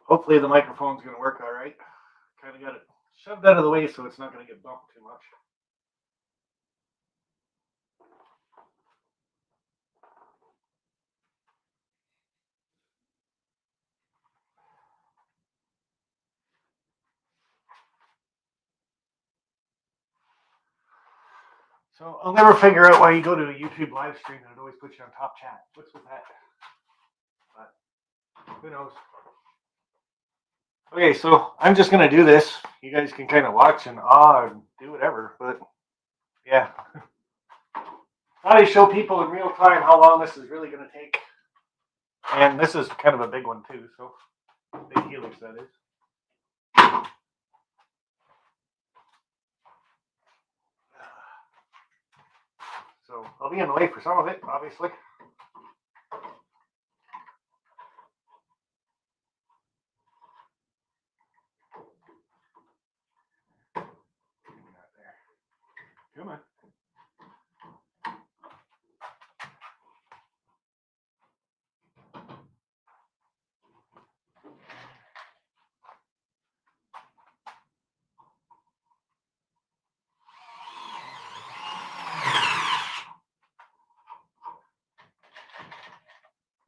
Hopefully the microphone's going to work all right. Kind of got it shoved out of the way so it's not going to get bumped too much. So I'll never figure out why you go to a YouTube live stream and it always puts you on top chat. What's with that? But who knows? Okay, so I'm just going to do this. You guys can kind of watch and and do whatever. But yeah. Thought I'd show people in real time how long this is really going to take. And this is kind of a big one too. So big Helix, that is. So I'll be in the way for some of it, obviously. Come on.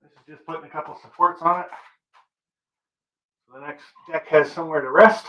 This is just putting a couple supports on it. So the next deck has somewhere to rest.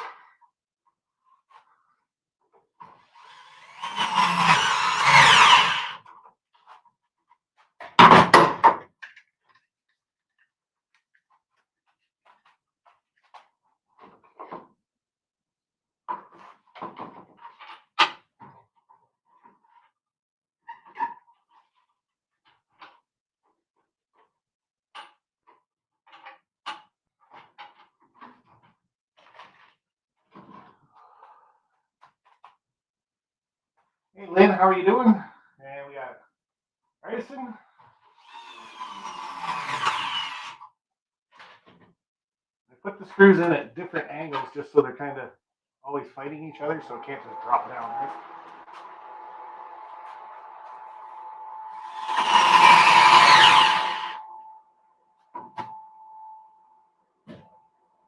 Hey Lynn, how are you doing? And we got Ryerson. I put the screws in at different angles just so they're kind of always fighting each other, so it can't just drop down, right?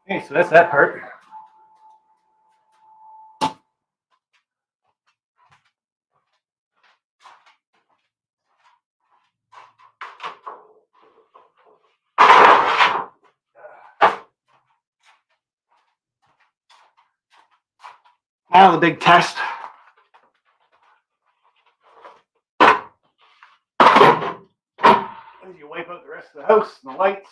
Okay, so that's that part. Now the big test. As you wipe out the rest of the house and the lights.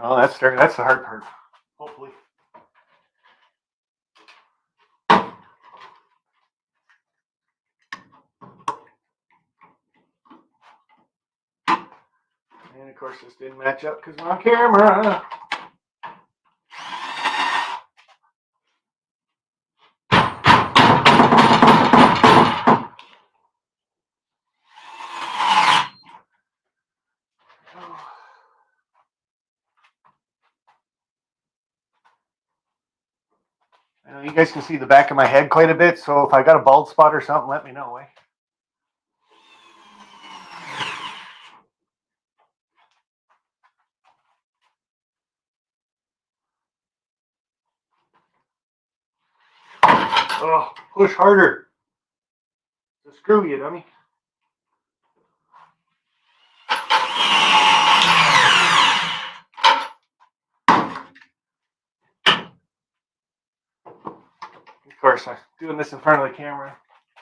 Oh, that's the hard part. Hopefully. And of course this didn't match up because we're on camera. I know you guys can see the back of my head quite a bit, so if I got a bald spot or something, let me know, eh? Oh, push harder. To screw you, dummy. course, I'm doing this in front of the camera,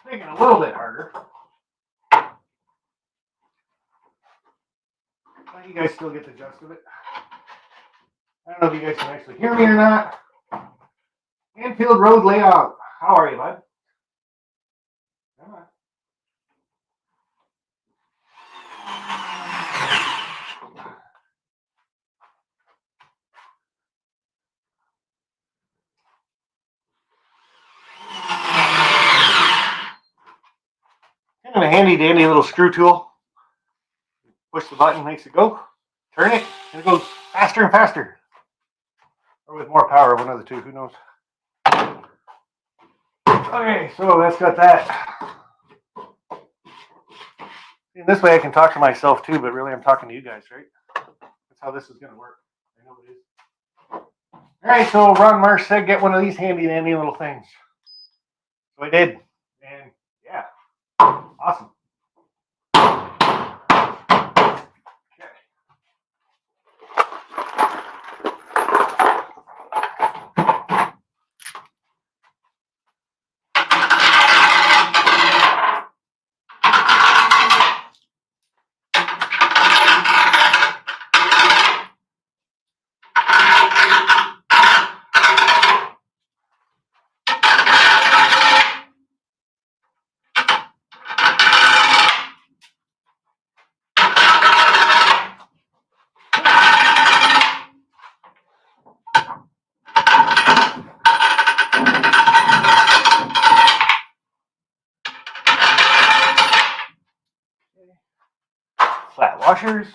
making it a little bit harder. But you guys still get the gist of it. I don't know if you guys can actually hear me or not. Anfield Road layout. How are you, bud? Come on. Kind of a handy dandy little screw tool. Push the button, makes it go. Turn it, and it goes faster and faster. Or with more power, one of the two, who knows. Okay, so that's got that. And this way I can talk to myself too, but really I'm talking to you guys, right? That's how this is going to work. I know it is. All right, so Ron Marsh said get one of these handy dandy little things. So I did. And yeah, awesome. Flat washers.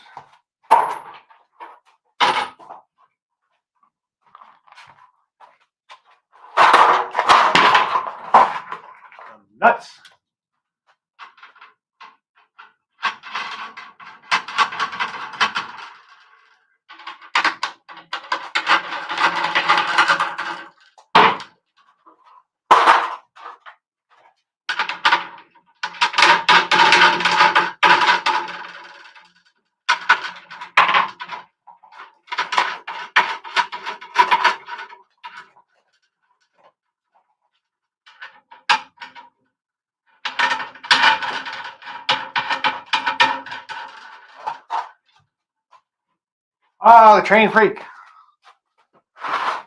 Nuts. Oh, the train freak. I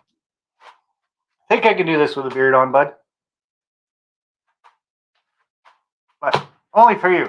think I can do this with a beard on, bud. But only for you.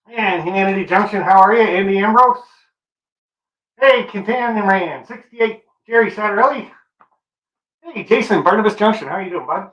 Man, Humanity Junction, how are you? Andy Ambrose? Hey, Container Man, 68, Jerry Satterelli. Hey, Jason, Barnabas Junction, how are you doing, bud?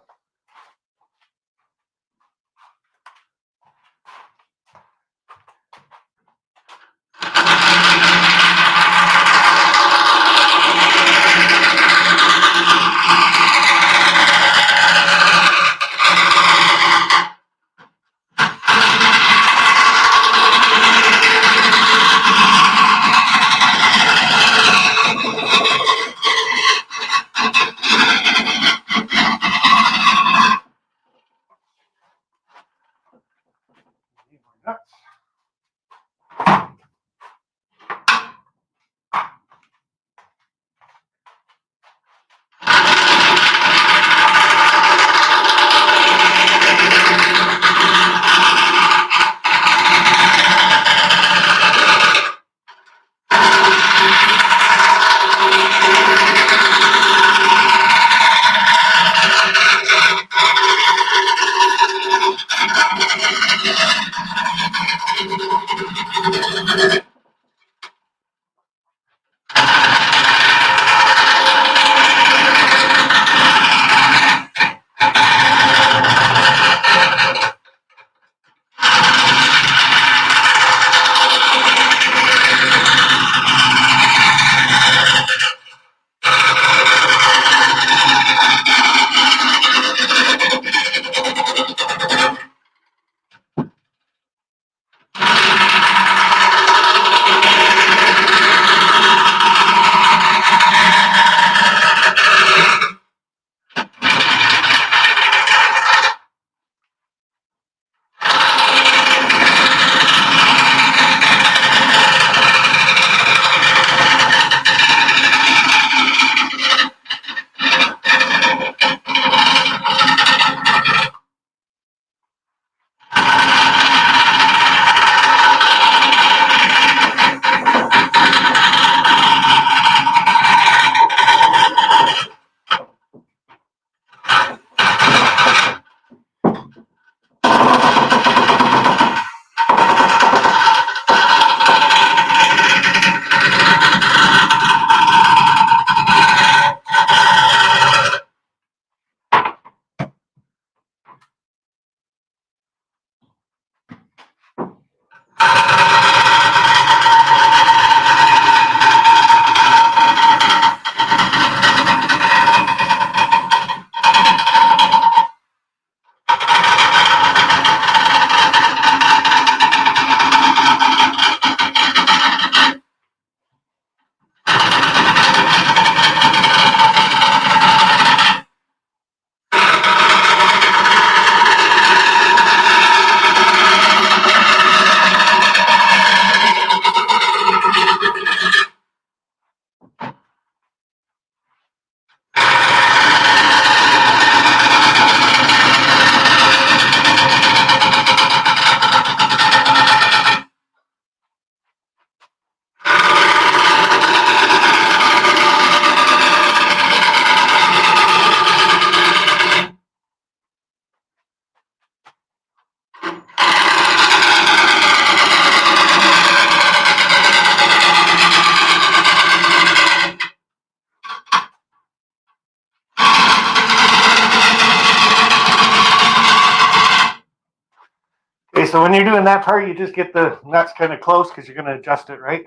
so when you're doing that part, you just get the nuts kind of close because you're going to adjust it, right?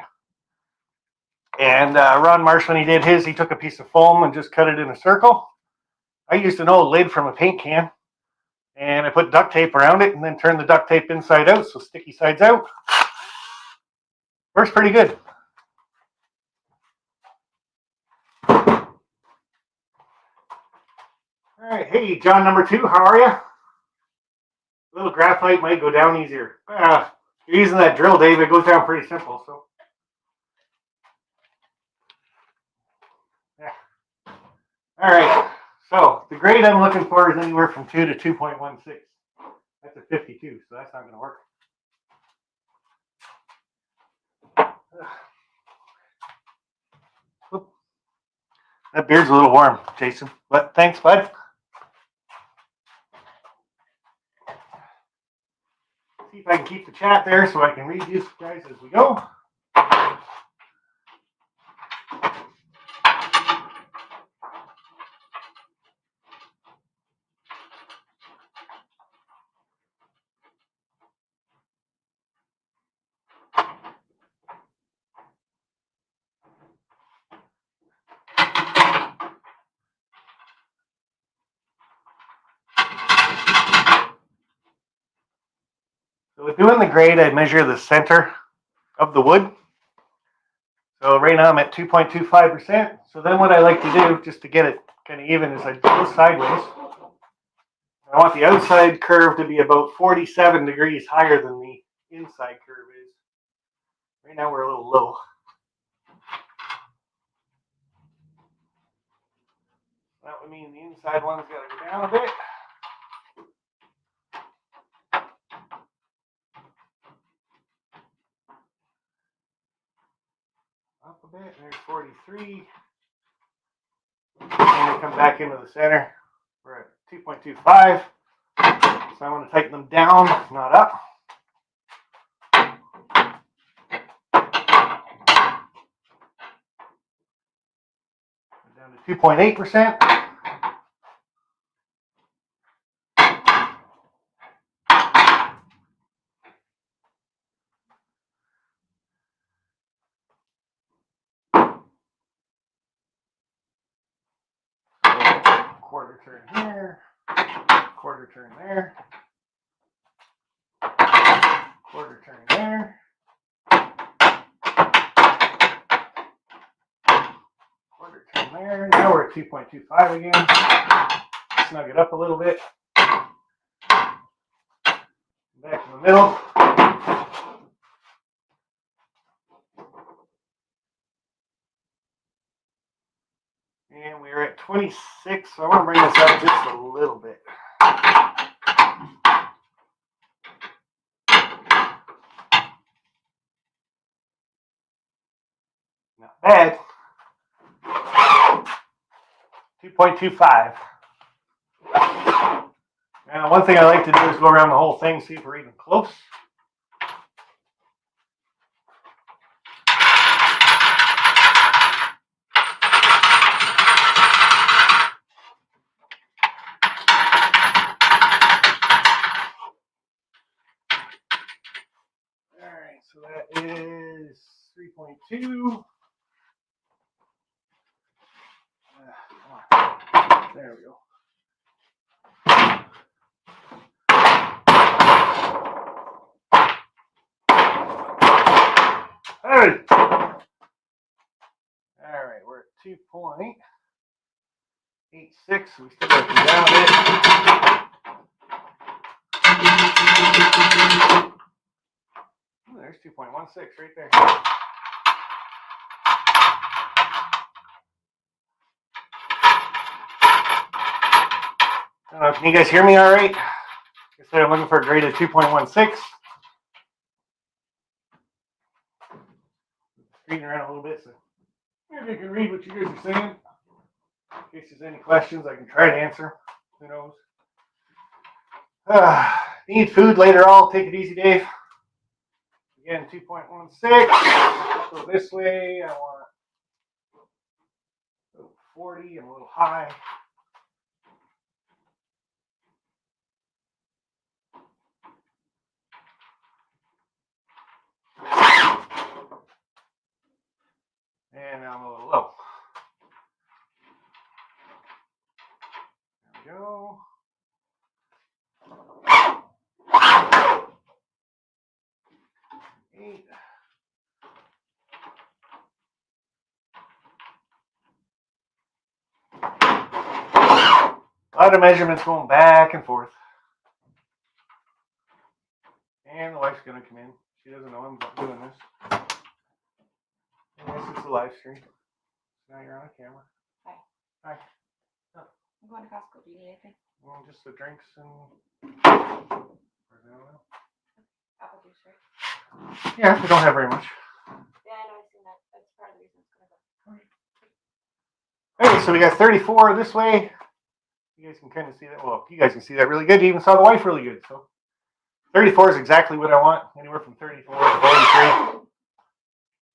And Ron Marsh, when he did his, he took a piece of foam and just cut it in a circle. I used an old lid from a paint can, and I put duct tape around it and then turned the duct tape inside out, so sticky sides out. Works pretty good. All right, hey, John number 2, how are you? A little graphite might go down easier. You're using that drill, Dave, it goes down pretty simple, so. Yeah. All right, so the grade I'm looking for is anywhere from 2 to 2.16. That's a 52, so that's not going to work. That beard's a little warm, Jason. But thanks, bud. See if I can keep the chat there so I can read these guys as we go. So with doing the grade, I measure the center of the wood. So right now I'm at 2.25%. So then what I like to do, just to get it kind of even, is I go sideways. I want the outside curve to be about 47 degrees higher than the inside curve is. Right now we're a little low. That would mean the inside one's got to go down a bit. Up a bit, there's 43. And we come back into the center. We're at 2.25. So I want to tighten them down, not up. Down to 2.8%. Quarter turn here, quarter turn there, quarter turn there, quarter turn there. Now we're at 2.25 again. Snug it up a little bit. Back in the middle. And we're at 26, so I want to bring this up just a little bit. Not bad. 2.25. Now, one thing I like to do is go around the whole thing, see if we're even close. Alright, so that is 3.2. There we go. Hey! Alright, we're at 2.86. We still got to down a bit. Oh, there's 2.16 right there. Can you guys hear me all right? I said I'm looking for a grade of 2.16. Reading around a little bit, so maybe you can read what you guys are saying. In case there's any questions, I can try to answer. Who knows? Need food later. I'll take it easy, Dave. Again, 2.16. Go this way. I want 40. I'm a little high. down a little low. There we go. Eight. A lot of measurements going back and forth. And the wife's going to come in. She doesn't know I'm doing this. And this is a live stream. Now you're on camera. Hi. Hi. I'm going to Costco. Do you need anything? Well, just the drinks and... Apple juice, right? Yeah, we don't have very much. Yeah, I know. I've seen that. That's part of the reason it's going to Okay, go. so we got 34 this way. You guys can kind of see that. Well, you guys can see that really good. You even saw the wife really good. So 34 is exactly what I want. Anywhere from 34 to 43.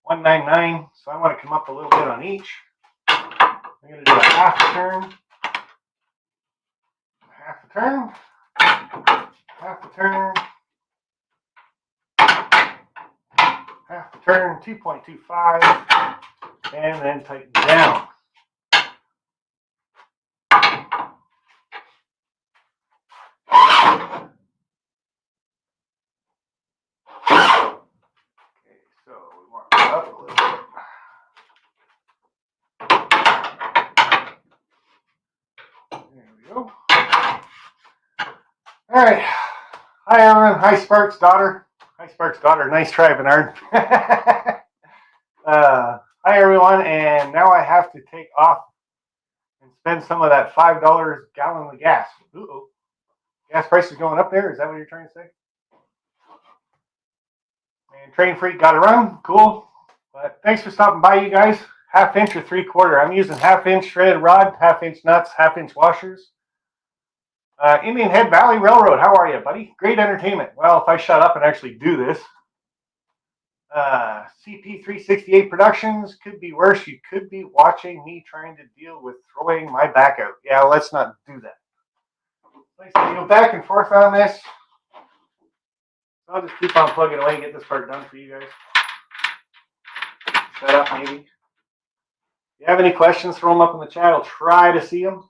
199. So I want to come up a little bit on each. I'm going to do a half a turn. Half a turn. Half a turn. Half a turn. 2.25. And then tighten down. So we want it up a little bit. There we go. All right. Hi, everyone. Hi, Sparks' daughter. Hi, Sparks' daughter. Nice try, Bernard. Hi, everyone. And now I have to take off and spend some of that $5 gallon of gas. Uh-oh. Gas prices going up there? Is that what you're trying to say? And Train Freak got to run. Cool. But thanks for stopping by, you guys. 1/2 inch or 3/4. I'm using 1/2 inch shredded rod, 1/2 inch nuts, 1/2 inch washers. Indian Head Valley Railroad, how are you, buddy? Great entertainment. Well, if I shut up and actually do this. CP368 Productions, could be worse. You could be watching me trying to deal with throwing my back out. Yeah, let's not do that. Like I go back and forth on this. I'll just keep on plugging away and get this part done for you guys. Shut up, maybe. If you have any questions, throw them up in the chat. I'll try to see them.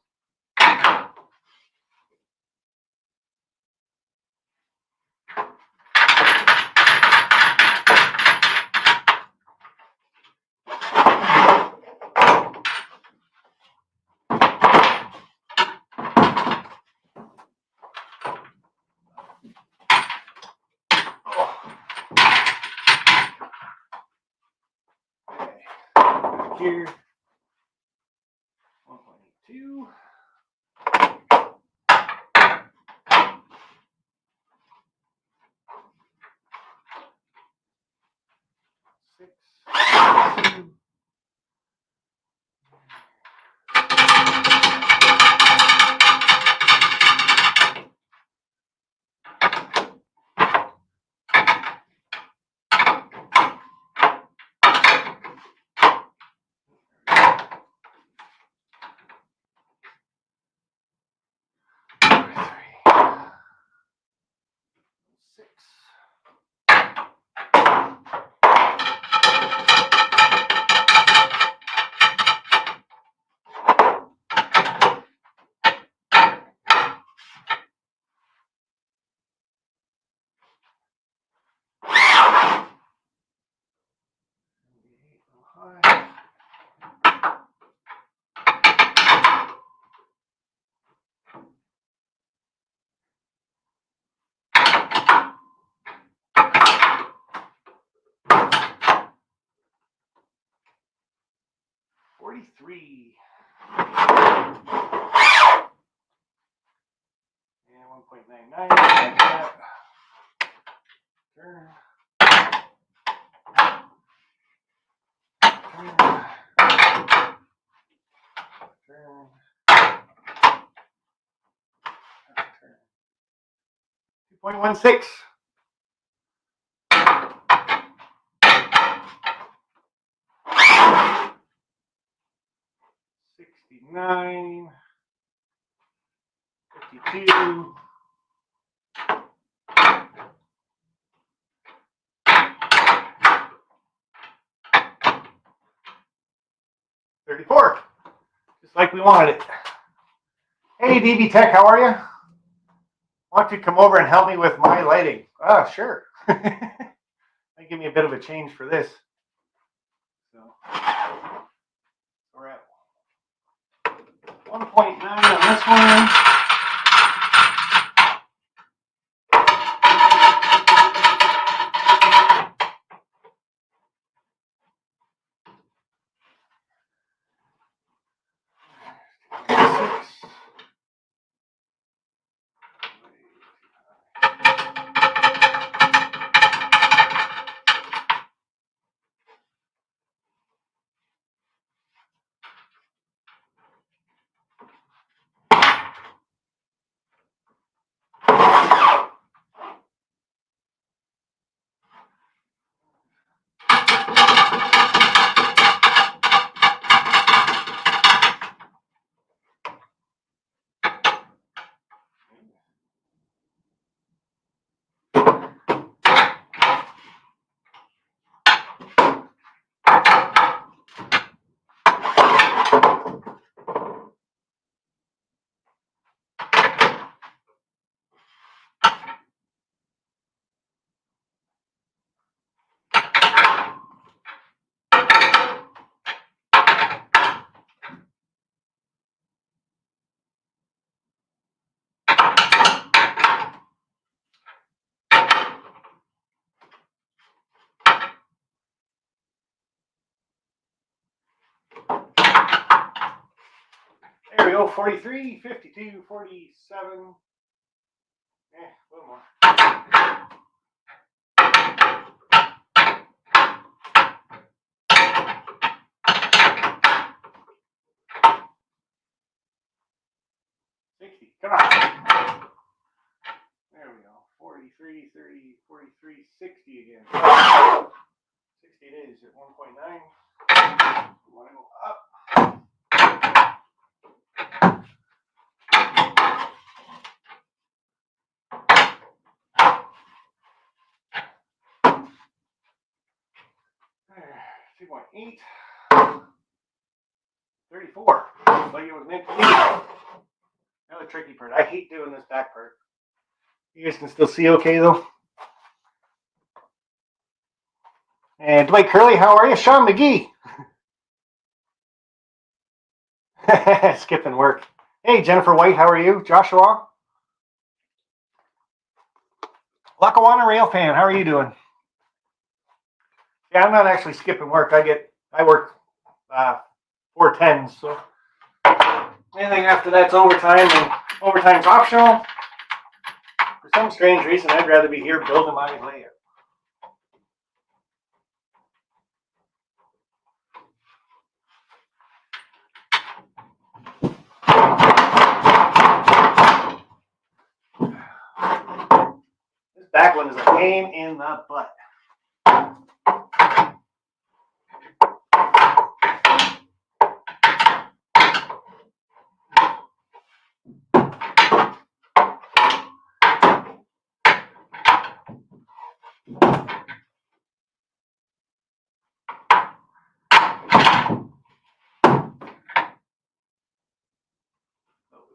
Here, 1.82. 6. 6. High. 43. And 1.99. Like that. Turn. Turn. Turn. Turn. 2.16. 69. 52. Just like we wanted it. Hey, DB Tech, how are you? Want to come over and help me with my lighting? Ah, sure. Might give me a bit of a change for this. So we're at 1.9 on this one. There we go, 43, 52, 47. A little more. Come on. There we go. 43, 30, 43, 60 again. 60 it is at 1.9. We want to go up. There, 2.8. 34. Like it was meant to be. Another tricky part. I hate doing this back part. You guys can still see okay though. And Dwight Curley, how are you? Sean McGee. Skipping work. Hey, Jennifer White, how are you? Joshua. Lackawanna Rail fan, how are you doing? Yeah, I'm not actually skipping work. I work 4/10s, so anything after that's overtime, and overtime's optional. For some strange reason, I'd rather be here building my layout. This back one is a pain in the butt.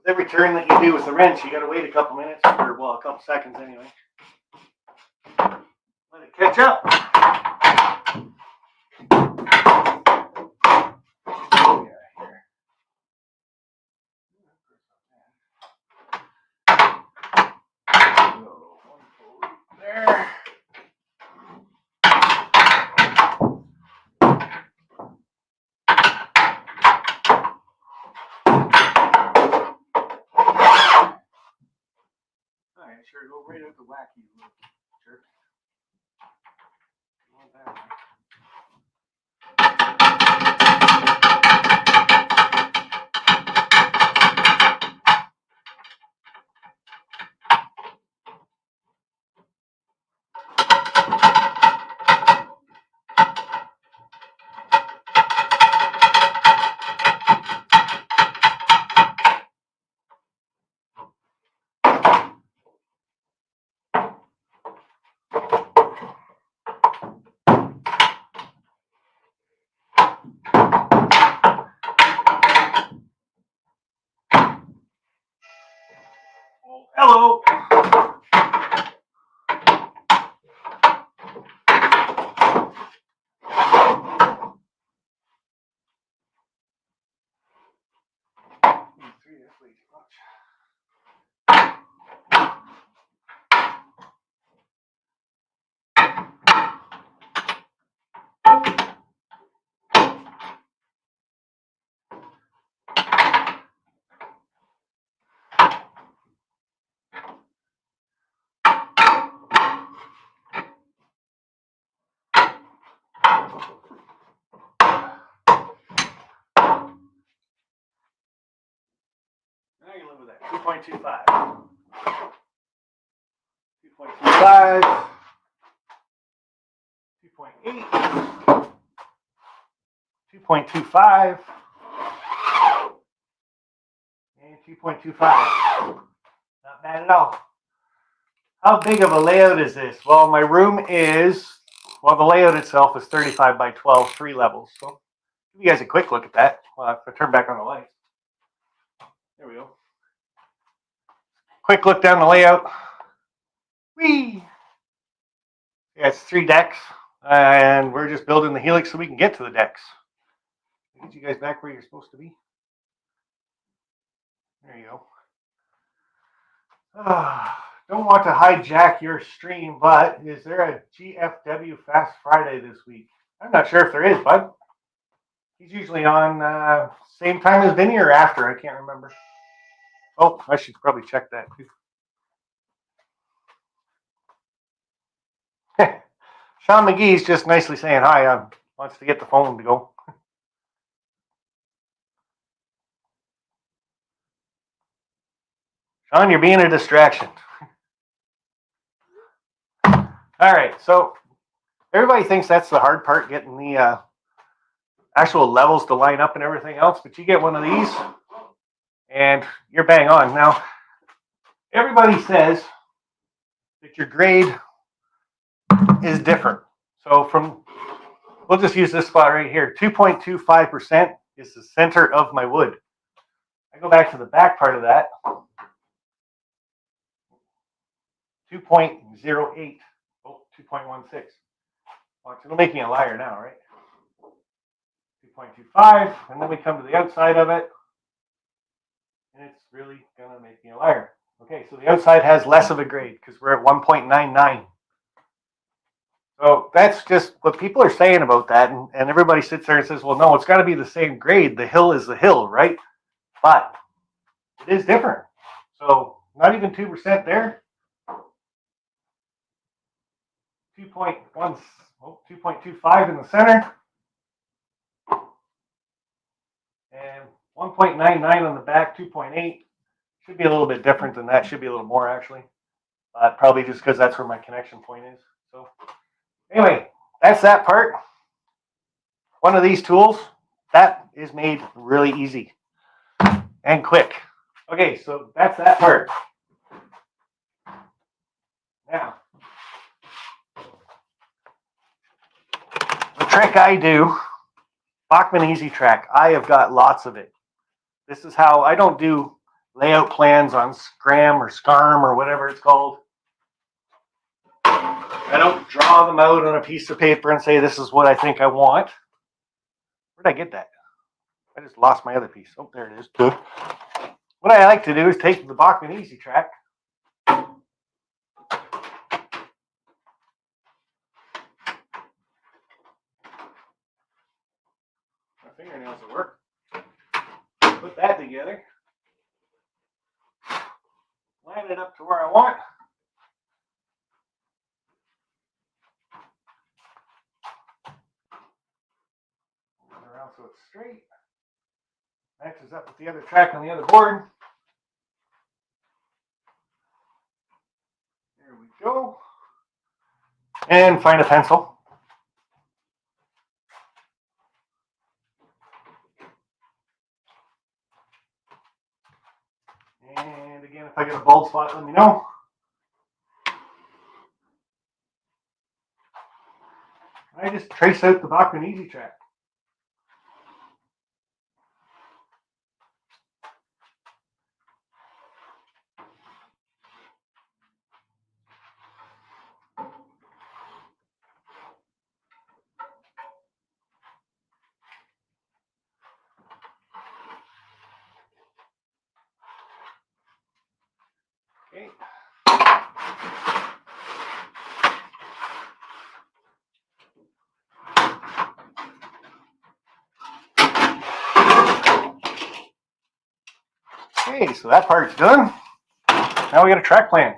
Every turn that you do with the wrench, you gotta wait a couple minutes, or well, a couple seconds anyway. Let it catch up. There. Alright, sure, go right out the whack, you little jerk. You want that one. Hello. Now you live with that. 2.25. 2.25. 2.8. 2.25. And 2.25. Not bad at all. How big of a layout is this? Well, my room is, well, the layout itself is 35 by 12, 3 levels. So give you guys a quick look at that. Well, if I turn back on the lights. There we go. Quick look down the layout. Whee! Yeah, it's 3 decks, and we're just building the Helix so we can get to the decks. Get you guys back where you're supposed to be. There you go. Don't want to hijack your stream, but is there a GFW Fast Friday this week? I'm not sure if there is, bud. He's usually on same time as Vinny or after. I can't remember. Oh, I should probably check that too. Sean McGee's just nicely saying hi. Wants to get the phone to go. Sean, you're being a distraction. All right, so everybody thinks that's the hard part, getting the actual levels to line up and everything else, but you get one of these and you're bang on. Now, everybody says that your grade is different. So we'll just use this spot right here. 2.25% is the center of my wood. I go back to the back part of that. 2.08. Oh, 2.16. Watch, it'll make me a liar now, right? 2.25, and then we come to the outside of it, and it's really gonna make me a liar. Okay, so the outside has less of a grade because we're at 1.99. So that's just what people are saying about that, and everybody sits there and says, well, no, it's got to be the same grade. The hill is the hill, right? But it is different. So not even 2% there. 2.25 in the center. And 1.99 on the back, 2.8. Should be a little bit different than that. Should be a little more, actually. Probably just because that's where my connection point is. So anyway, that's that part. One of these tools, that is made really easy and quick. Okay, so that's that part. Now, the trick I do, Bachman Easy Track, I have got lots of it. This is how I don't do layout plans on Scram or Scarm or whatever it's called. I don't draw them out on a piece of paper and say this is what I think I want. Where'd I get that? I just lost my other piece. Oh, there it is. Good. What I like to do is take the Bachman Easy Track. My fingernails will work. Put that together. Line it up to where I want. Around so it's straight. Matches up with the other track on the other board. There we go. And find a pencil. And again, if I get a bald spot, let me know. I just trace out the Bachman Easy Track. Okay. Okay, so that part's done. Now we got a track plan.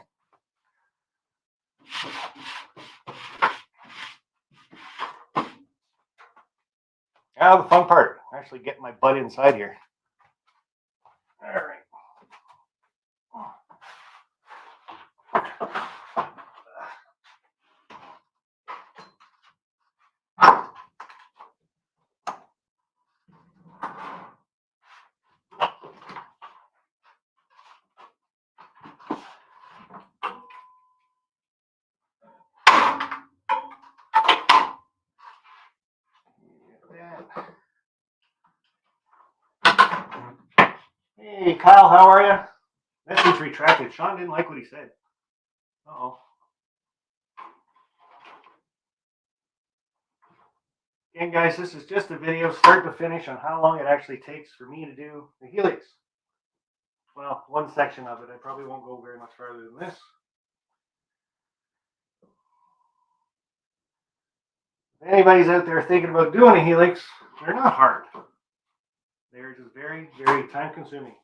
Now the fun part, actually getting my butt inside here. All right. Hey, Kyle, how are you? Message retracted. Sean didn't like what he said. Uh-oh. Again, guys, this is just a video start to finish on how long it actually takes for me to do the Helix. Well, one section of it. I probably won't go very much farther than this. If anybody's out there thinking about doing a Helix, they're not hard. They're just very, very time consuming.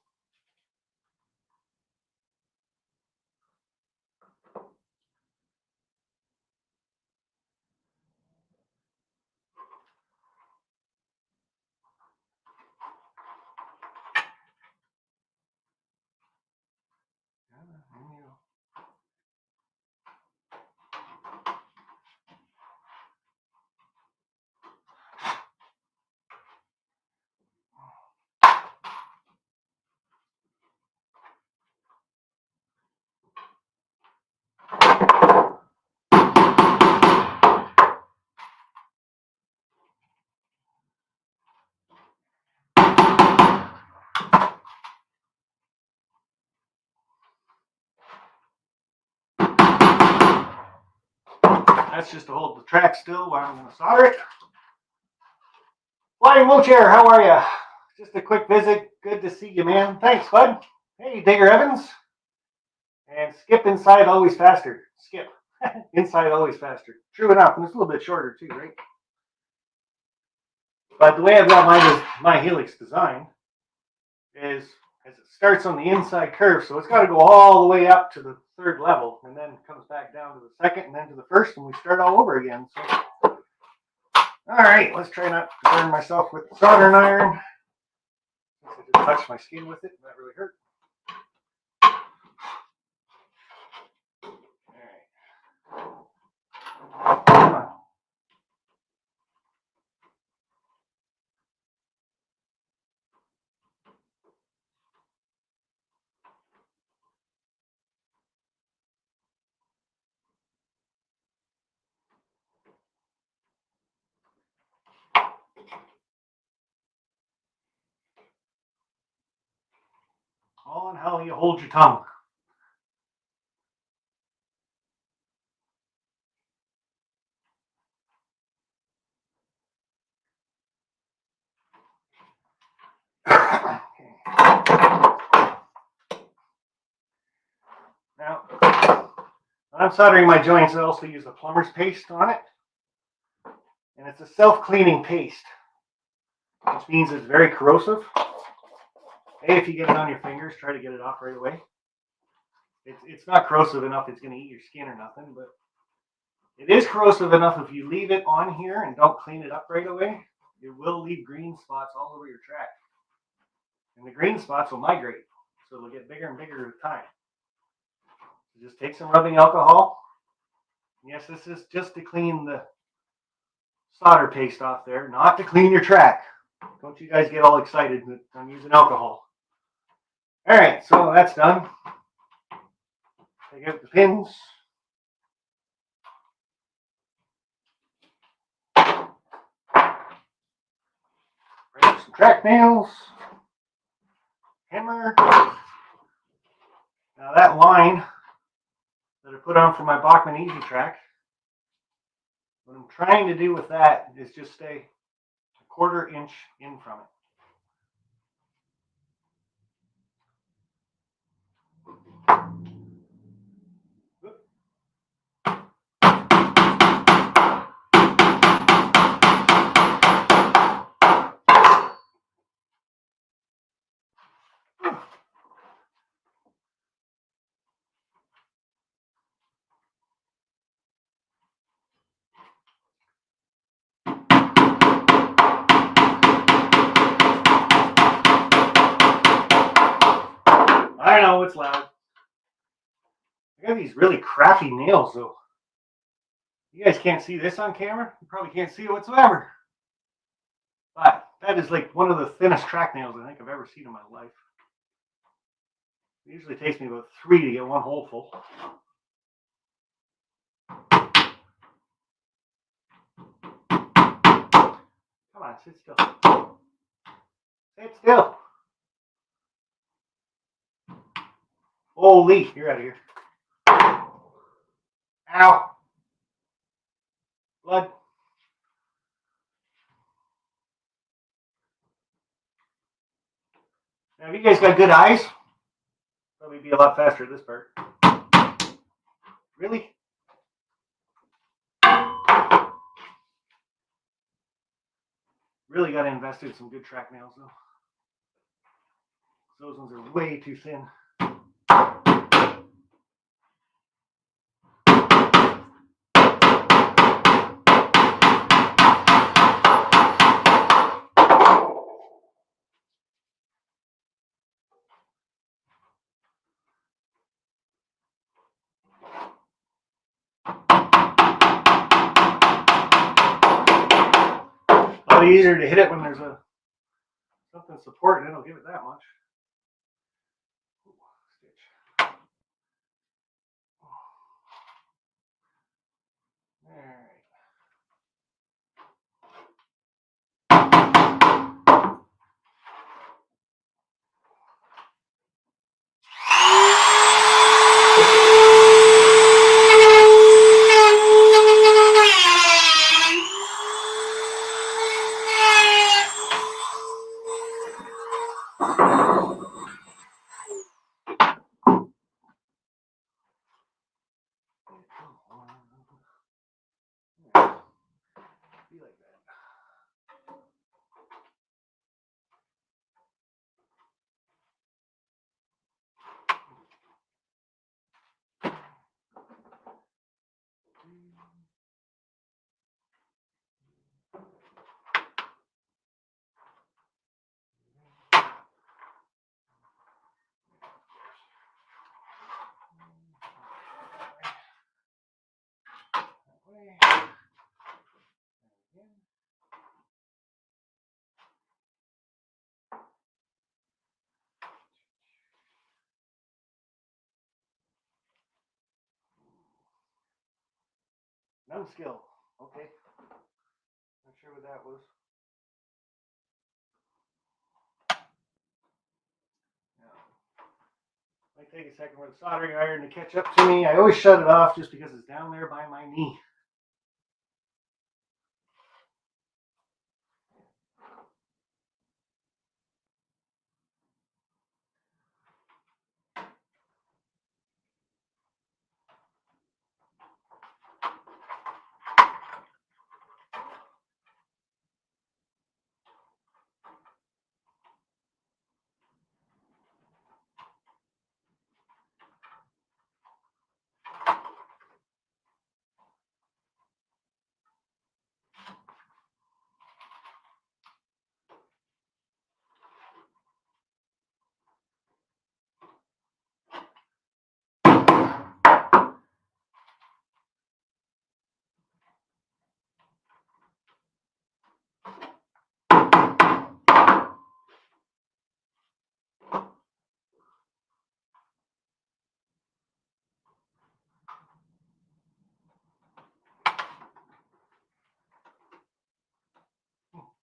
That's just to hold the track still while I'm going to solder it. Flying Wheelchair, how are you? Just a quick visit. Good to see you, man. Thanks, bud. Hey, Digger Evans. And Skip inside always faster. Skip. Inside always faster. True enough, and it's a little bit shorter too, right? But the way I've got my Helix designed is as it starts on the inside curve, so it's got to go all the way up to the third level, and then comes back down to the second, and then to the first, and we start all over again. So, all right, let's try not to burn myself with the soldering iron. I just touched my skin with it, and that really hurt. All right. Come on. All in how you hold your tongue. Now, when I'm soldering my joints, I also use a plumber's paste on it. And it's a self-cleaning paste, which means it's very corrosive. Hey, if you get it on your fingers, try to get it off right away. It's not corrosive enough it's going to eat your skin or nothing, but it is corrosive enough if you leave it on here and don't clean it up right away. It will leave green spots all over your track. And the green spots will migrate, so they'll get bigger and bigger with time. So just take some rubbing alcohol. Yes, this is just to clean the solder paste off there, not to clean your track. Don't you guys get all excited that I'm using alcohol. All right, so that's done. Take out the pins. Bring up some track nails. Hammer. Now that line that I put on for my Bachmann Easy Track, what I'm trying to do with that is just stay a 1/4 inch in from it. know it's loud. I got these really crappy nails though. You guys can't see this on camera. You probably can't see it whatsoever. But that is like one of the thinnest track nails I think I've ever seen in my life. It usually takes me about 3 to get one hole full. Come on, sit still. Sit still. Holy, you're out of here. Ow. Blood. Now, if you guys got good eyes, probably be a lot faster at this part. Really? Really got to invest in some good track nails though. Those ones are way too thin. A lot easier to hit it when there's something supporting it. I'll give it that much. Stitch. All right. Be like that. None skill. Okay. Not sure what that was. Might take a second for the soldering iron to catch up to me. I always shut it off just because it's down there by my knee.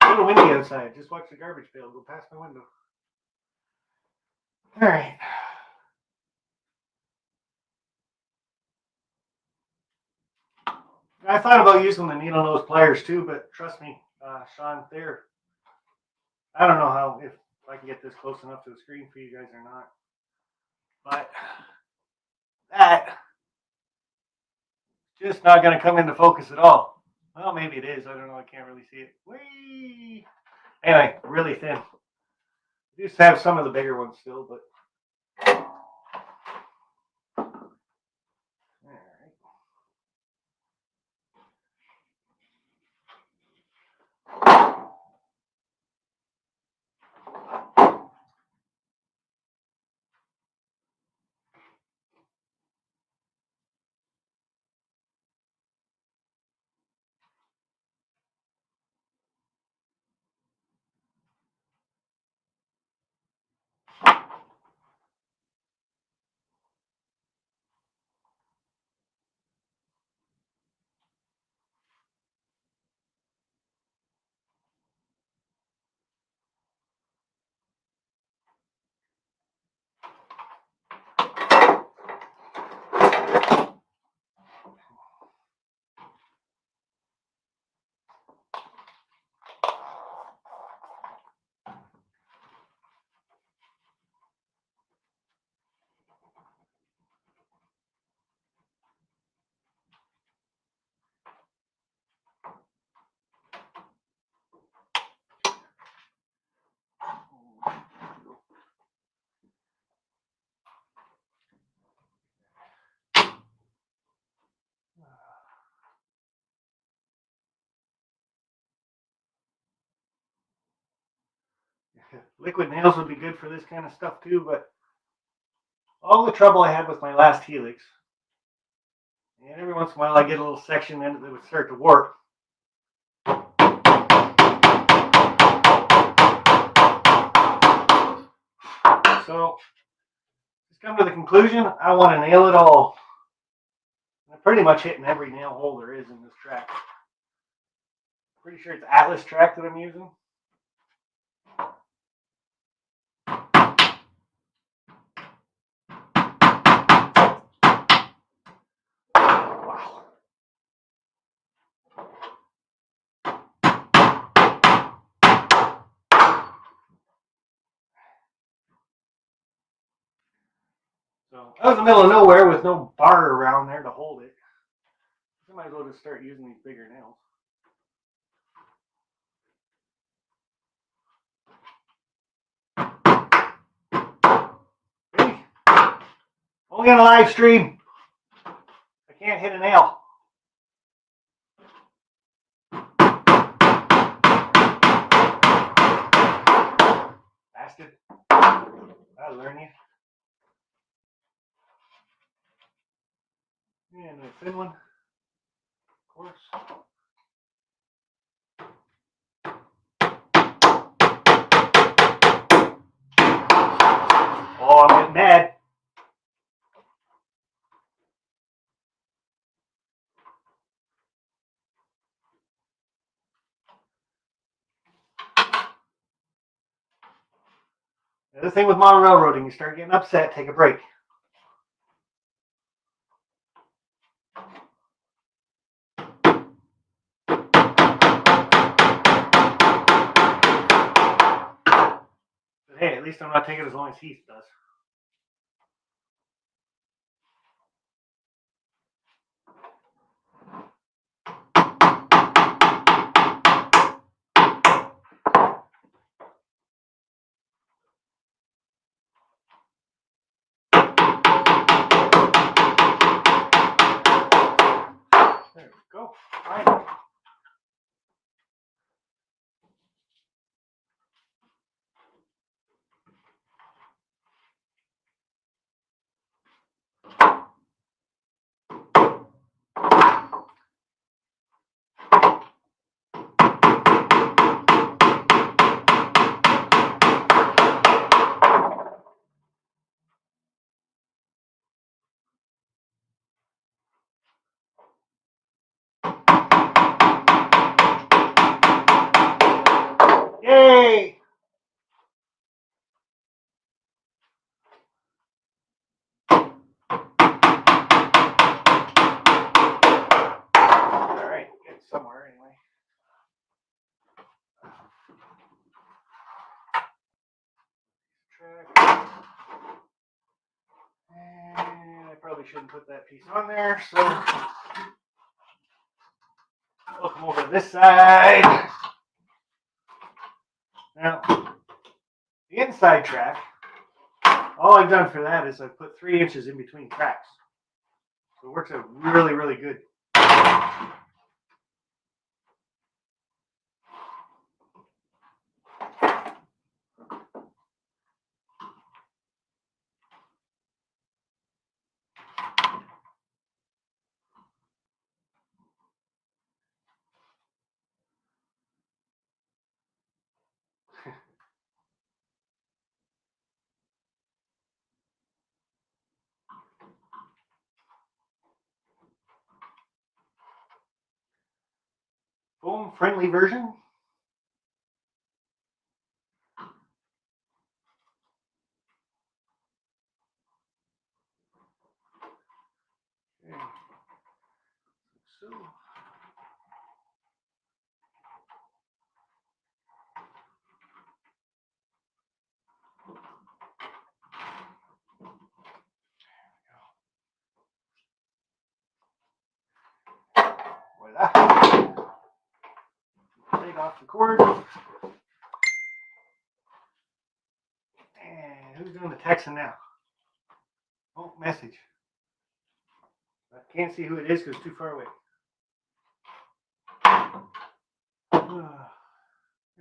A little windy outside. Just watch the garbage pail go past my window. All right. I thought about using the needle nose pliers too, but trust me, Sean, I don't know how if I can get this close enough to the screen for you guys or not. But that just not going to come into focus at all. Well, maybe it is. I don't know. I can't really see it. Whee! Anyway, really thin. I used to have some of the bigger ones still, but. Liquid nails would be good for this kind of stuff too, but all the trouble I had with my last Helix, and every once in a while I get a little section in it that would start to warp. So, just come to the conclusion, I want to nail it all. I'm pretty much hitting every nail hole there is in this track. Pretty sure it's Atlas track that I'm using. Wow. So I was in the middle of nowhere with no bar around there to hold it. I might as well just start using these bigger nails. Hey, only on a live stream. I can't hit a nail. Bastard. That'll learn you. And a thin one, of course. Oh, I'm getting mad. The other thing with model railroading, you start getting upset, take a break. But hey, at least I'm not taking as long as Heath does. There we go. Finally. Yay! Alright, get somewhere anyway. And I probably shouldn't put that piece on there, so we'll come over to this side. Now, the inside track, all I've done for that is I've put 3 inches in between tracks. So it works out really, really good. Foam friendly version. Okay. So. Voila. Take off the cord. And who's doing the texting now? Oh, message. I can't see who it is because it's too far away.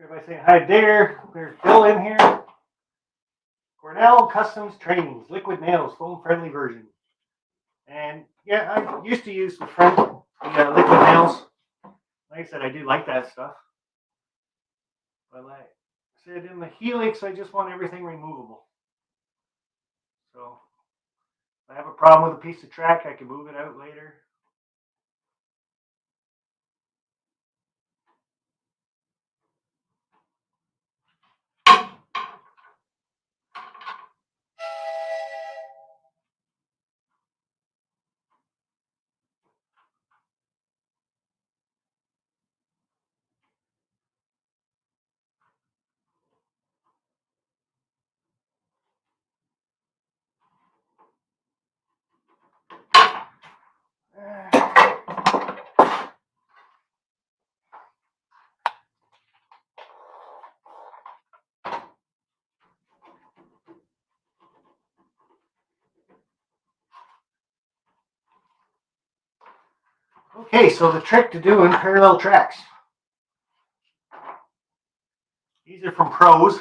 Everybody saying hi there. There's Bill in here. Cornell Customs Trainings, liquid nails, foam friendly version. And yeah, I used to use the liquid nails. Like I said, I do like that stuff. But like I said, in the Helix, I just want everything removable. So if I have a problem with a piece of track, I can move it out later. Okay, so the trick to doing parallel tracks. These are from Pros.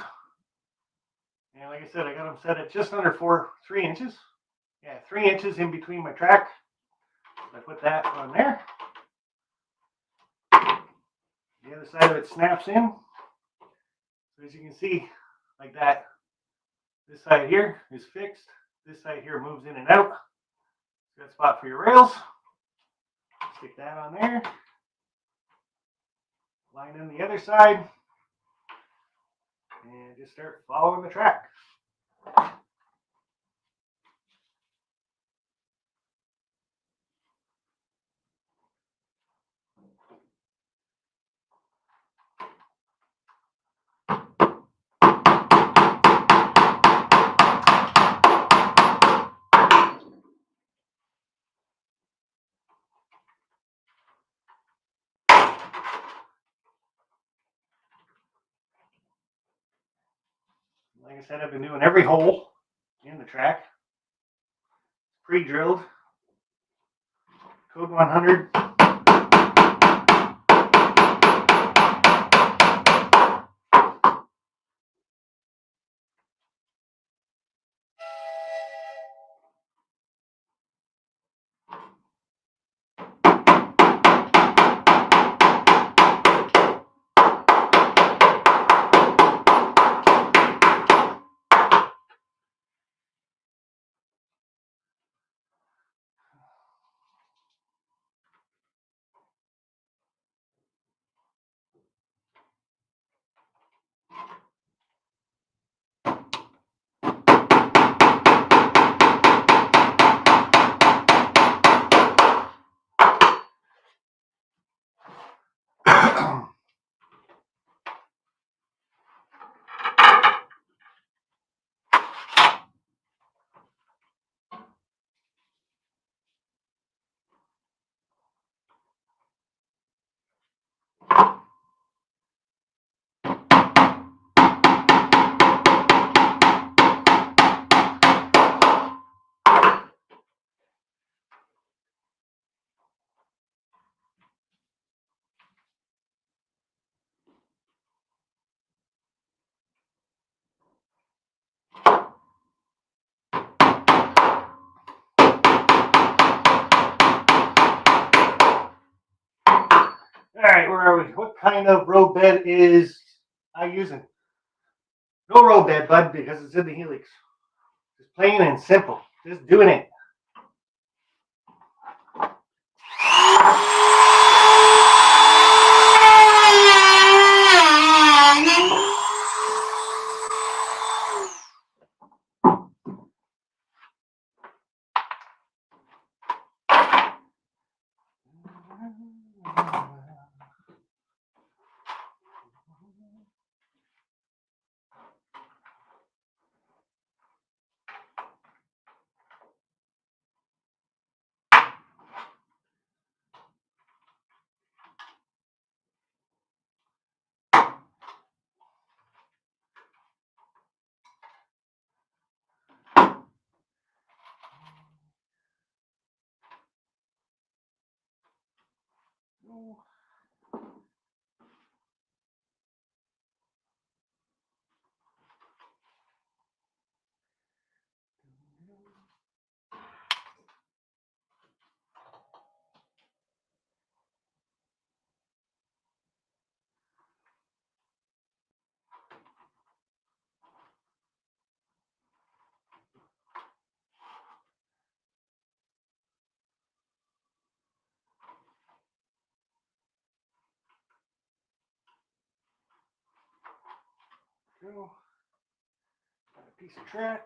And like I said, I got them set at just under 3 inches. Yeah, 3 inches in between my track. I put that on there. The other side of it snaps in. So as you can see, like that. This side here is fixed. This side here moves in and out. Good spot for your rails. Stick that on there. Line in the other side. And just start following the track. Like I said, I've been doing every hole in the track. Pre-drilled. Code 100. Alright, where are we? What kind of road bed is I using? No road bed, bud, because it's in the Helix. Just plain and simple. Just doing it. we go. Got a piece of track.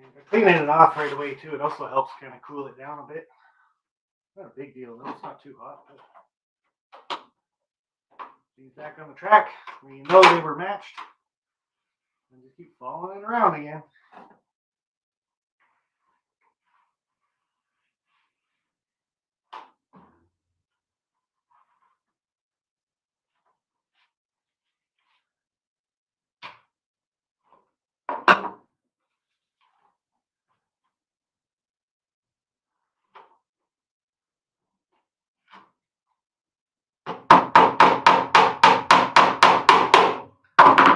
And by cleaning it off right away too, it also helps kind of cool it down a bit. Not a big deal though, it's not too hot. But these back on the track where you know they were matched. And just keep following it around again.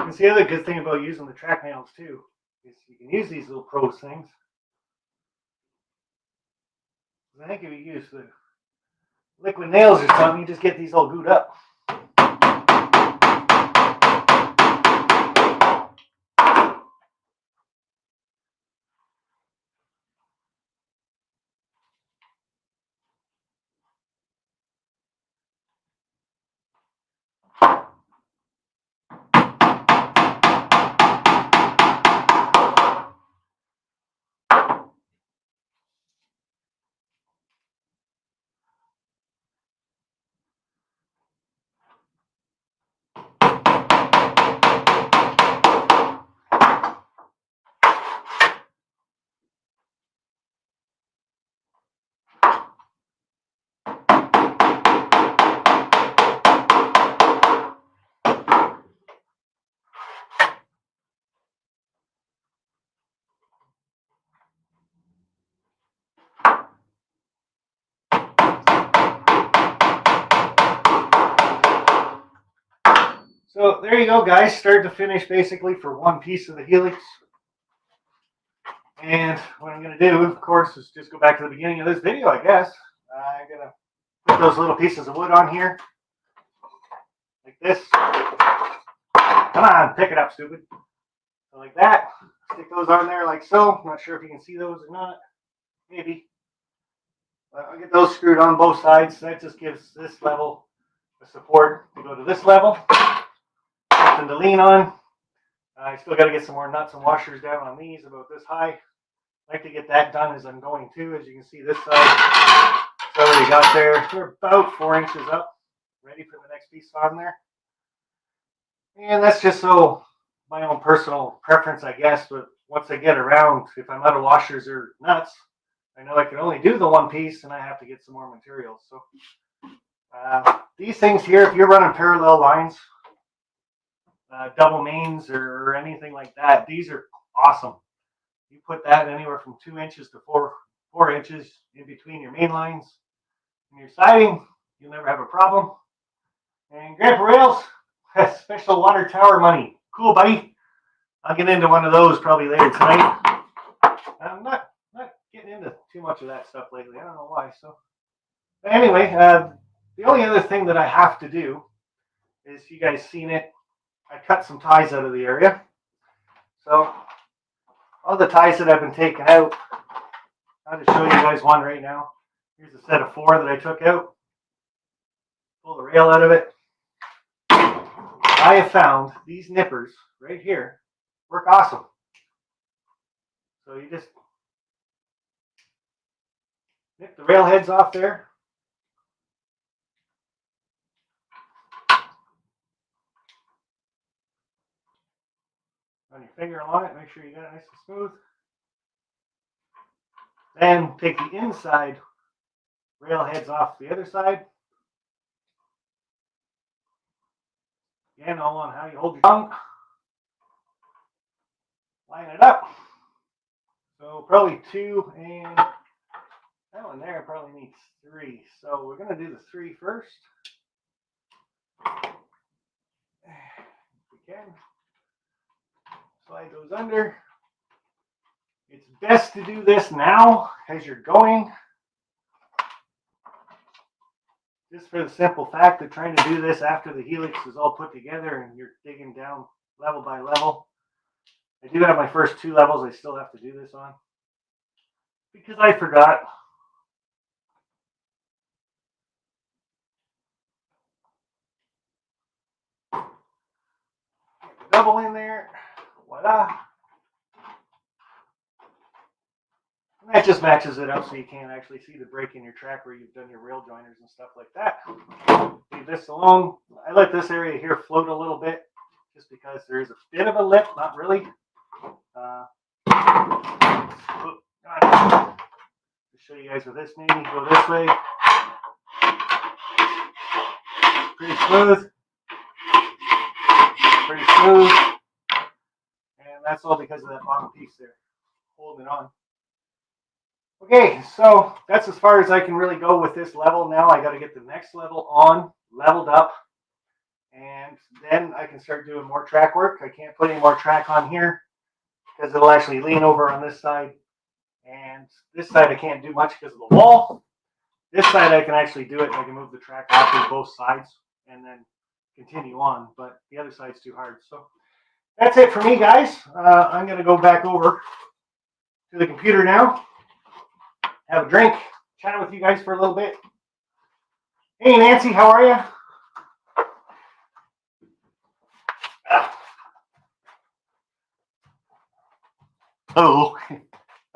And the other good thing about using the track nails too is you can use these little pros things. I think if you use the liquid nails or something, you just get these all gooed up. So there you go, guys. Start to finish basically for one piece of the Helix. And what I'm going to do, of course, is just go back to the beginning of this video, I guess. I'm going to put those little pieces of wood on here. Like this. Come on, pick it up, stupid. So like that. Stick those on there like so. I'm not sure if you can see those or not. Maybe. But I'll get those screwed on both sides. That just gives this level of support to go to this level. Something to lean on. I still got to get some more nuts and washers down on these about this high. like to get that done as I'm going too. As you can see, this side it's already got there. We're about 4 inches up, ready for the next piece on there. And that's just so my own personal preference, I guess. But once I get around, if I'm out of washers or nuts, I know I can only do the one piece, and I have to get some more materials. So these things here, if you're running parallel lines, double mains or anything like that, these are awesome. You put that anywhere from 2 inches to 4 inches in between your main lines and your siding, you'll never have a problem. And Grandpa Rails has special water tower money. Cool, buddy. I'll get into one of those probably later tonight. I'm not getting into too much of that stuff lately. I don't know why. So, but anyway, the only other thing that I have to do is, you guys seen it, I cut some ties out of the area. So all the ties that I've been taking out, I'll just show you guys one right now. Here's a set of 4 that I took out. Pull the rail out of it. I have found these nippers right here work awesome. So you just nip the rail heads off there. Run your finger along it, make sure you got it nice and smooth. Then take the inside rail heads off the other side. Again, all on how you hold your tongue. Line it up. So probably 2, and that one there probably needs 3. So we're going to do the 3 first. If we can. Slide those under. It's best to do this now as you're going. Just for the simple fact of trying to do this after the helix is all put together and you're digging down level by level. I do have my first 2 levels I still have to do this on, because I forgot. Get the double in there. Voila. And that just matches it up so you can't actually see the break in your track where you've done your rail joiners and stuff like that. Leave this alone. I let this area here float a little bit just because there is a bit of a lip, not really. To show you guys with this knee, go this way. Pretty smooth. Pretty smooth. And that's all because of that bottom piece there, holding it on. Okay, so that's as far as I can really go with this level. Now I got to get the next level on, leveled up, and then I can start doing more track work. I can't put any more track on here because it'll actually lean over on this side. And this side I can't do much because of the wall. This side I can actually do it, and I can move the track off with both sides and then continue on, but the other side's too hard. So that's it for me, guys. I'm going to go back over to the computer now, have a drink, chat with you guys for a little bit. Hey, Nancy, how are you? Oh,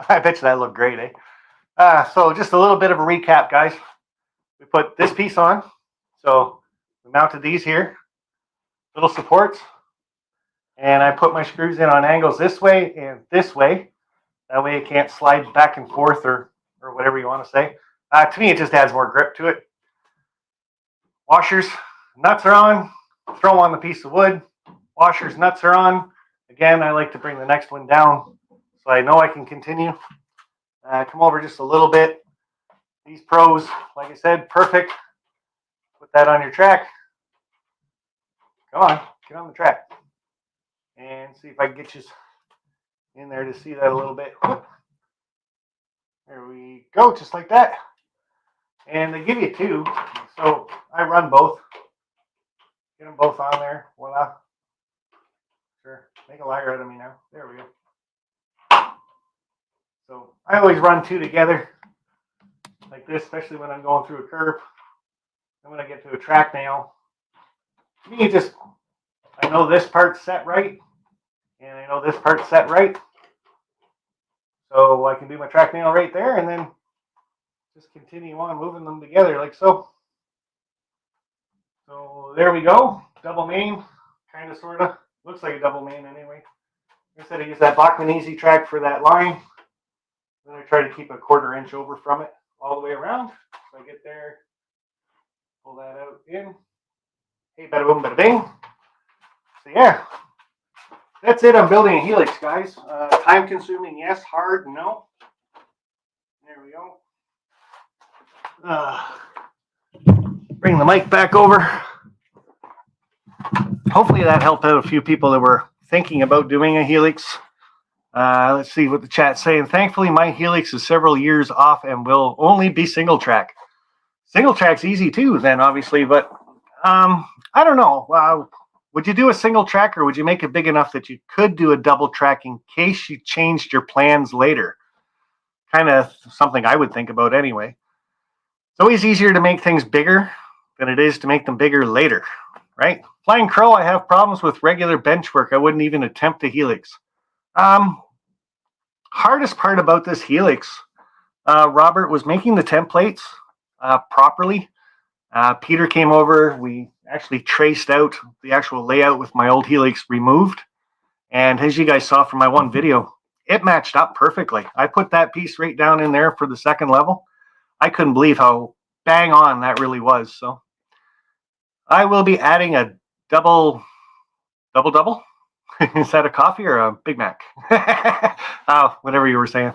I bet you that looked great, eh? So just a little bit of a recap, guys. We put this piece on. So we mounted these here, little supports. And I put my screws in on angles this way and this way. That way it can't slide back and forth or whatever you want to say. To me, it just adds more grip to it. Washers, nuts are on. Throw on the piece of wood. Washers, nuts are on. Again, I like to bring the next one down so I know I can continue. Come over just a little bit. These pros, like I said, perfect. Put that on your track. Come on, get on the track. And see if I can get you in there to see that a little bit. There we go, just like that. And they give you 2, so I run both. Get them both on there. Voila. Sure, make a liar out of me now. There we go. So I always run 2 together like this, especially when I'm going through a curve. And when I get to a track nail, to me, I know this part's set right, and I know this part's set right. So I can do my track nail right there and then just continue on moving them together like so. So there we go. Double main, kind of, sort of. Looks like a double main anyway. Like I said, I use that Bachman Easy track for that line. Then I try to keep a 1/4 inch over from it all the way around. So I get there, pull that out in. Hey, bada boom, bada bing. So yeah, that's it on building a Helix, guys. Time consuming, yes. Hard, no. There we go. Bring the mic back over. Hopefully that helped out a few people that were thinking about doing a Helix. Let's see what the chat's saying. Thankfully, my Helix is several years off and will only be single track. Single track's easy too, then obviously, but I don't know. Would you do a single track, or would you make it big enough that you could do a double track in case you changed your plans later? Kind of something I would think about anyway. It's always easier to make things bigger than it is to make them bigger later, right? Flying Crow, I have problems with regular bench work. I wouldn't even attempt a Helix. Hardest part about this Helix, Robert, was making the templates properly. Peter came over. We actually traced out the actual layout with my old Helix removed. And as you guys saw from my one video, it matched up perfectly. I put that piece right down in there for the second level. I couldn't believe how bang on that really was. So I will be adding a double. Is that a coffee or a Big Mac? Whatever you were saying.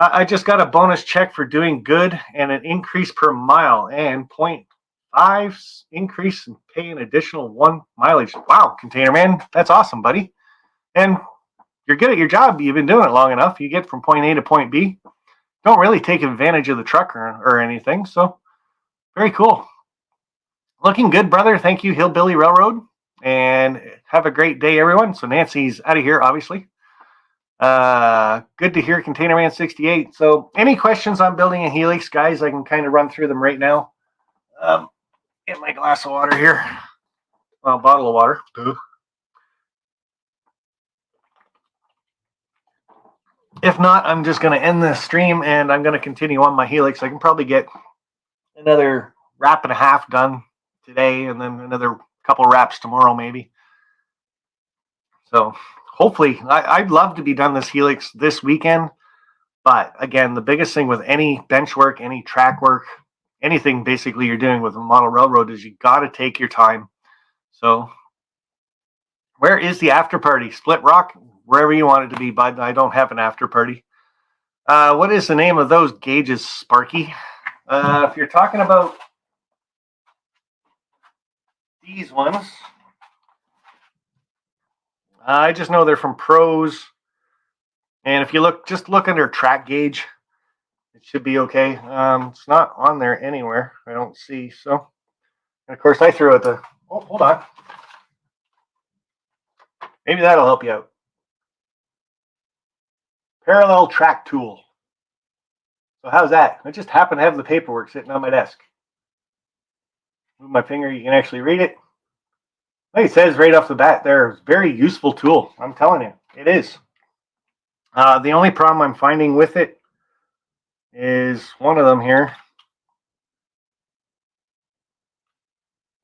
I just got a bonus check for doing good and an increase per mile and 0.5 increase in pay an additional 1 mileage. Wow, Container Man, that's awesome, buddy. And you're good at your job. You've been doing it long enough. You get from point A to point B. Don't really take advantage of the truck or anything. So very cool. Looking good, brother. Thank you, Hillbilly Railroad. And have a great day, everyone. So Nancy's out of here, obviously. Good to hear, Container Man 68. So any questions on building a Helix, guys? I can kind of run through them right now. Get my glass of water here. Well, bottle of water. If not, I'm just going to end the stream and I'm going to continue on my Helix. I can probably get another wrap and a half done today and then another couple wraps tomorrow, maybe. So hopefully, I'd love to be done this Helix this weekend. But again, the biggest thing with any bench work, any track work, anything basically you're doing with a model railroad is you got to take your time. So where is the after party? Split Rock, wherever you want it to be, bud. I don't have an after party. What is the name of those gauges, Sparky? If you're talking about these ones, I just know they're from Pros. And if you just look under track gauge, it should be okay. It's not on there anywhere. I don't see. So, and of course, I threw it the. Oh, hold on. Maybe that'll help you out. Parallel track tool. So how's that? I just happen to have the paperwork sitting on my desk. Move my finger, you can actually read it. Like it says right off the bat there, it's a very useful tool. I'm telling you, it is. The only problem I'm finding with it is one of them here.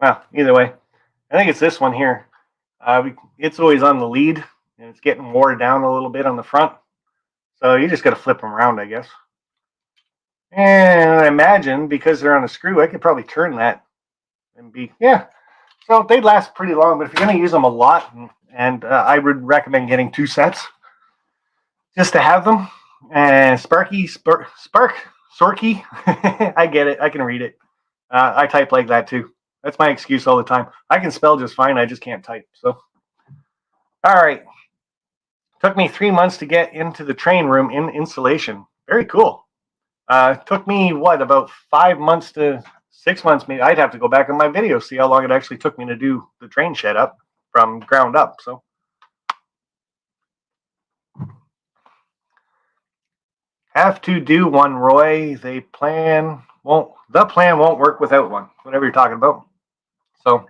Well, either way, I think it's this one here. It's always on the lead, and it's getting wore down a little bit on the front. So you just got to flip them around, I guess. And I imagine because they're on a screw, I could probably turn that and be, yeah. So they'd last pretty long, but if you're going to use them a lot, and I would recommend getting 2 sets just to have them. And Sorky, I get it. I can read it. I type like that too. That's my excuse all the time. I can spell just fine. I just can't type. So, all right. Took me 3 months to get into the train room in installation. Very cool. Took me, about 5 months to 6 months. Maybe I'd have to go back on my video, see how long it actually took me to do the train shed up from ground up. So, have to do one, Roy. The plan won't work without one. Whatever you're talking about. So,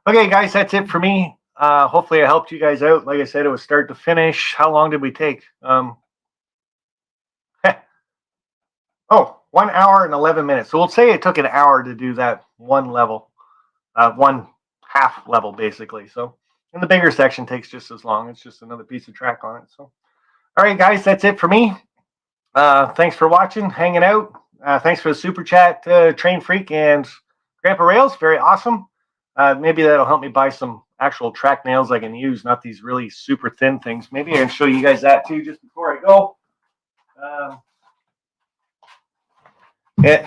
okay, guys, that's it for me. Hopefully I helped you guys out. Like I said, it was start to finish. How long did we take? Oh, 1 hour and 11 minutes. So we'll say it took an hour to do that one level, one half level basically. So, and the bigger section takes just as long. It's just another piece of track on it. So, all right, guys, that's it for me. Thanks for watching, hanging out. Thanks for the super chat, Train Freak and Grandpa Rails. Very awesome. Maybe that'll help me buy some actual track nails I can use, not these really super thin things. Maybe I can show you guys that too just before I go.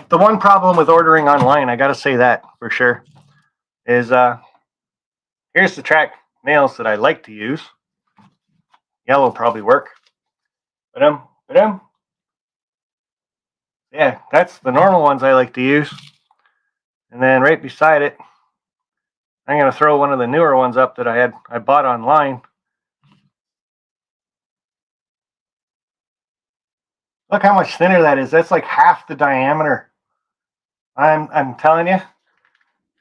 The one problem with ordering online, I got to say that for sure, is here's the track nails that I like to use. Yellow probably work. Ba-dum. Yeah, that's the normal ones I like to use. And then right beside it, I'm going to throw one of the newer ones up that I bought online. Look how much thinner that is. That's like half the diameter. I'm telling you,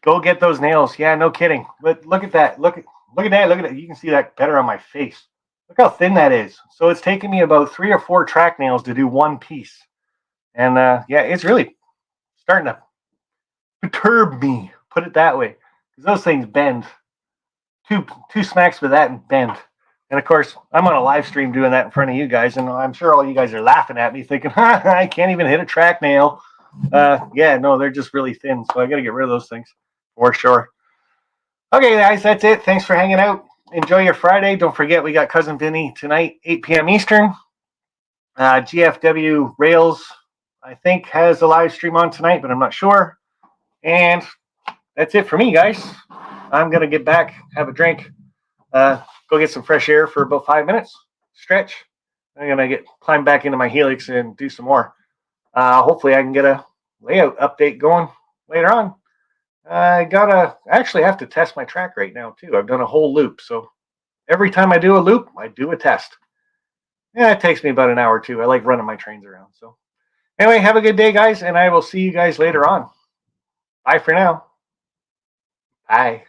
go get those nails. Yeah, no kidding. But look at that. Look at that. You can see that better on my face. Look how thin that is. So it's taken me about 3 or 4 track nails to do one piece. And yeah, it's really starting to perturb me, put it that way. Because those things bend. Two smacks with that and bend. And of course, I'm on a live stream doing that in front of you guys, and I'm sure all you guys are laughing at me, thinking, I can't even hit a track nail. Yeah, no, they're just really thin, so I got to get rid of those things for sure. Okay, guys, that's it. Thanks for hanging out. Enjoy your Friday. Don't forget, we got Cousin Vinny tonight, 8 p.m. Eastern. GFW Rails, I think, has a live stream on tonight, but I'm not sure. And that's it for me, guys. I'm going to get back, have a drink, go get some fresh air for about 5 minutes, stretch. I'm going to climb back into my Helix and do some more. Hopefully I can get a layout update going later on. I actually have to test my track right now too. I've done a whole loop. So every time I do a loop, I do a test. Yeah, it takes me about an hour or two. I like running my trains around. So anyway, have a good day, guys, and I will see you guys later on. Bye for now. Bye.